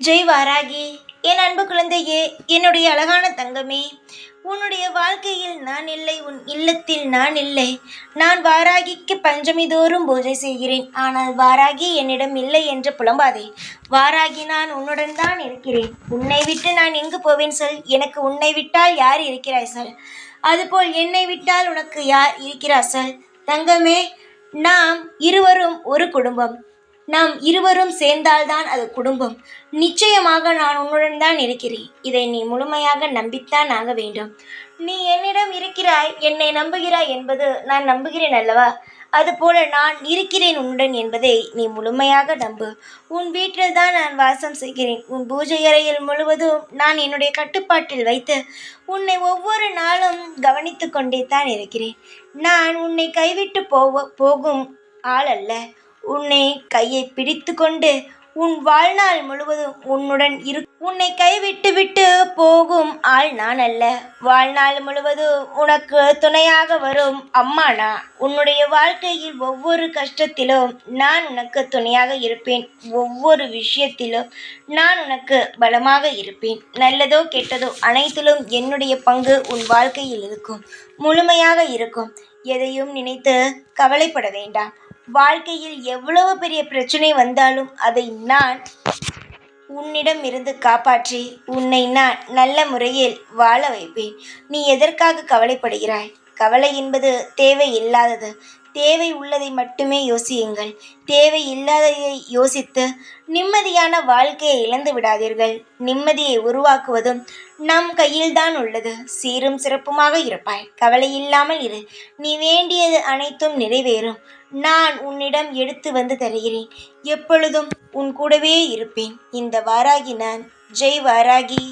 ஜெய் வாராகி, என் அன்பு குழந்தையே, என்னுடைய அழகான தங்கமே, உன்னுடைய வாழ்க்கையில் நான் இல்லை, உன் இல்லத்தில் நான் இல்லை. நான் வாராகிக்கு பஞ்சமி தோறும் பூஜை செய்கிறேன். ஆனால் வாராகி என்னிடம் இல்லை என்று புலம்பாதே. வாராகி, நான் உன்னுடன் தான் இருக்கிறேன். உன்னை விட்டு நான் எங்கு போவேன் சொல்? எனக்கு உன்னை விட்டால் யார் இருக்கிறாய் சொல்? அதுபோல் என்னை விட்டால் உனக்கு யார் இருக்கிறார் சொல்? தங்கமே, நாம் இருவரும் ஒரு குடும்பம். நாம் இருவரும் சேர்ந்தால்தான் அது குடும்பம். நிச்சயமாக நான் உன்னுடன் தான் இருக்கிறேன். இதை நீ முழுமையாக நம்பித்தான் ஆக வேண்டும். நீ என்னிடம் இருக்கிறாய், என்னை நம்புகிறாய் என்பது நான் நம்புகிறேன் அல்லவா? அதுபோல நான் இருக்கிறேன் உன்னுடன் என்பதை நீ முழுமையாக நம்பு. உன் வீட்டில் தான் நான் வாசம் செய்கிறேன். உன் பூஜை அறையில் முழுவதும் நான் என்னுடைய கட்டுப்பாட்டில் வைத்து உன்னை ஒவ்வொரு நாளும் கவனித்து கொண்டே தான் இருக்கிறேன். நான் உன்னை கைவிட்டு போகும் ஆள் அல்ல. உன்னை கையை பிடித்து கொண்டு உன் வாழ்நாள் முழுவதும் உன்னை கைவிட்டு விட்டு போகும் ஆள் நான் அல்ல. வாழ்நாள் முழுவதும் உனக்கு துணையாக வரும் அம்மா நான். உன்னுடைய வாழ்க்கையில் ஒவ்வொரு கஷ்டத்திலும் நான் உனக்கு துணையாக இருப்பேன். ஒவ்வொரு விஷயத்திலும் நான் உனக்கு பலமாக இருப்பேன். நல்லதோ கெட்டதோ அனைத்திலும் என்னுடைய பங்கு உன் வாழ்க்கையில் இருக்கும், முழுமையாக இருக்கும். எதையும் நினைத்து கவலைப்பட வேண்டாம். வாழ்க்கையில் எவ்வளவு பெரிய பிரச்சனை வந்தாலும் அதை நான் உன்னிடம் இருந்து காப்பாற்றி உன்னை நான் நல்ல முறையில் வாழ வைப்பேன். நீ எதற்காக கவலைப்படுகிறாய்? கவலை என்பது தேவையில்லாதது. தேவை உள்ளதை மட்டுமே யோசியுங்கள். தேவை இல்லாததை யோசித்து நிம்மதியான வாழ்க்கையை இழந்து விடாதீர்கள். நிம்மதியை உருவாக்குவதும் நம் கையில்தான் உள்ளது. சீரும் சிறப்புமாக இருப்பாய். கவலை இல்லாமல் இரு. நீ வேண்டியது அனைத்தும் நிறைவேறும். நான் உன்னிடம் எடுத்து வந்து தருகிறேன். எப்பொழுதும் உன் கூடவே இருப்பேன். இந்த வாராகி நான். ஜெய் வாராகி.